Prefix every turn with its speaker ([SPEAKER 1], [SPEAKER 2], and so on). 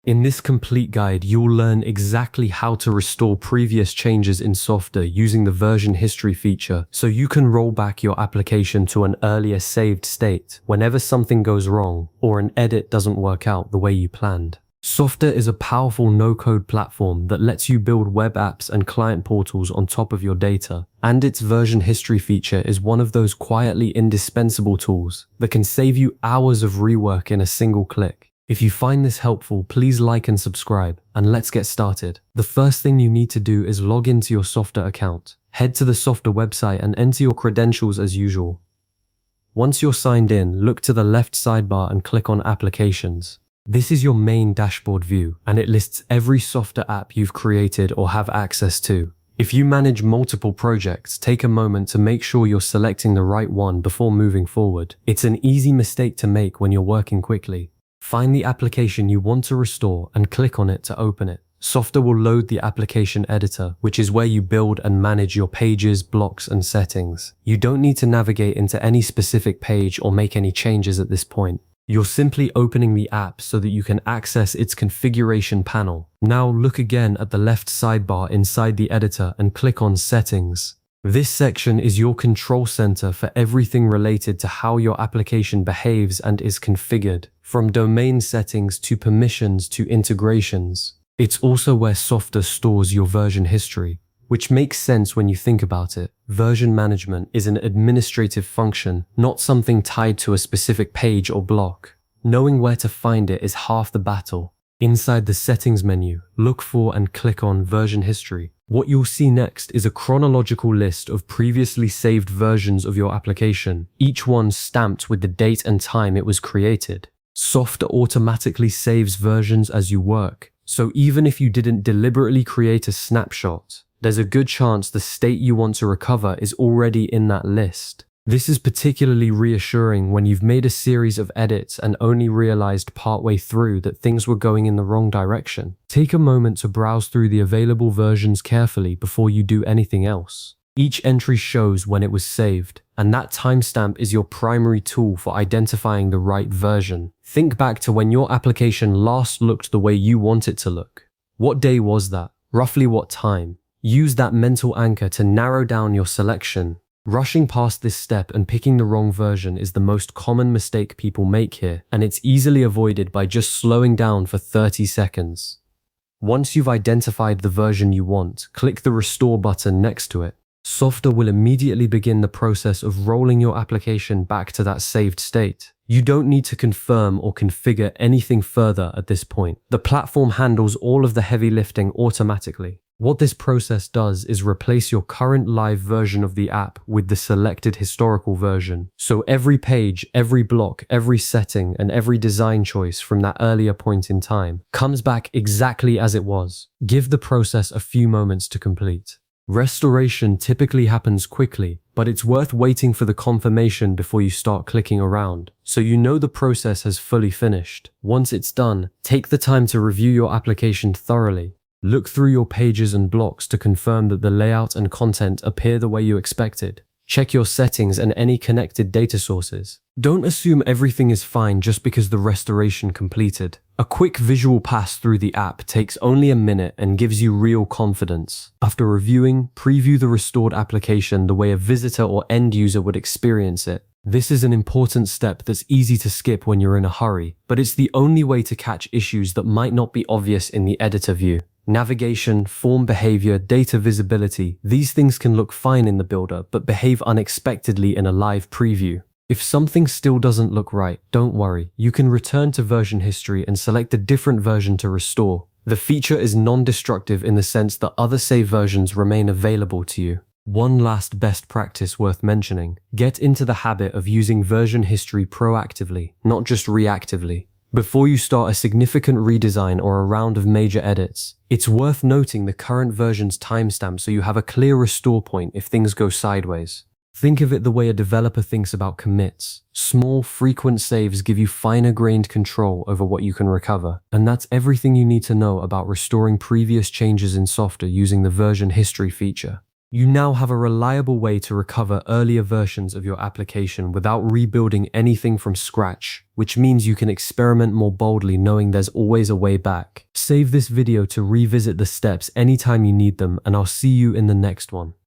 [SPEAKER 1] In this complete guide, you'll learn exactly how to restore previous changes in Softr using the version history feature, so you can roll back your application to an earlier saved state whenever something goes wrong or an edit doesn't work out the way you planned. Softr is a powerful no-code platform that lets you build web apps and client portals on top of your data, and its version history feature is one of those quietly indispensable tools that can save you hours of rework in a single click. If you find this helpful, please like and subscribe, and let's get started. The first thing you need to do is log into your Softr account. Head to the Softr website and enter your credentials as usual. Once you're signed in, look to the left sidebar and click on Applications. This is your main dashboard view, and it lists every Softr app you've created or have access to. If you manage multiple projects, take a moment to make sure you're selecting the right one before moving forward. It's an easy mistake to make when you're working quickly. Find the application you want to restore and click on it to open it. Softr will load the application editor, which is where you build and manage your pages, blocks, and settings. You don't need to navigate into any specific page or make any changes at this point. You're simply opening the app so that you can access its configuration panel. Now look again at the left sidebar inside the editor and click on Settings. This section is your control center for everything related to how your application behaves and is configured, from domain settings to permissions to integrations. It's also where Softr stores your version history, which makes sense when you think about it. Version management is an administrative function, not something tied to a specific page or block. Knowing where to find it is half the battle. Inside the Settings menu, look for and click on Version History. What you'll see next is a chronological list of previously saved versions of your application, each one stamped with the date and time it was created. Softr automatically saves versions as you work, so even if you didn't deliberately create a snapshot, there's a good chance the state you want to recover is already in that list. This is particularly reassuring when you've made a series of edits and only realized partway through that things were going in the wrong direction. Take a moment to browse through the available versions carefully before you do anything else. Each entry shows when it was saved, and that timestamp is your primary tool for identifying the right version. Think back to when your application last looked the way you want it to look. What day was that? Roughly what time? Use that mental anchor to narrow down your selection. Rushing past this step and picking the wrong version is the most common mistake people make here, and it's easily avoided by just slowing down for 30 seconds. Once you've identified the version you want, click the Restore button next to it. Softr will immediately begin the process of rolling your application back to that saved state. You don't need to confirm or configure anything further at this point. The platform handles all of the heavy lifting automatically. What this process does is replace your current live version of the app with the selected historical version. So every page, every block, every setting, and every design choice from that earlier point in time comes back exactly as it was. Give the process a few moments to complete. Restoration typically happens quickly, but it's worth waiting for the confirmation before you start clicking around, so you know the process has fully finished. Once it's done, take the time to review your application thoroughly. Look through your pages and blocks to confirm that the layout and content appear the way you expected. Check your settings and any connected data sources. Don't assume everything is fine just because the restoration completed. A quick visual pass through the app takes only a minute and gives you real confidence. After reviewing, preview the restored application the way a visitor or end user would experience it. This is an important step that's easy to skip when you're in a hurry, but it's the only way to catch issues that might not be obvious in the editor view. Navigation, form behavior, data visibility, these things can look fine in the builder, but behave unexpectedly in a live preview. If something still doesn't look right, don't worry. You can return to version history and select a different version to restore. The feature is non-destructive in the sense that other save versions remain available to you. One last best practice worth mentioning. Get into the habit of using version history proactively, not just reactively. Before you start a significant redesign or a round of major edits, it's worth noting the current version's timestamp so you have a clear restore point if things go sideways. Think of it the way a developer thinks about commits. Small, frequent saves give you finer-grained control over what you can recover, and that's everything you need to know about restoring previous changes in Softr using the version history feature. You now have a reliable way to recover earlier versions of your application without rebuilding anything from scratch, which means you can experiment more boldly knowing there's always a way back. Save this video to revisit the steps anytime you need them, and I'll see you in the next one.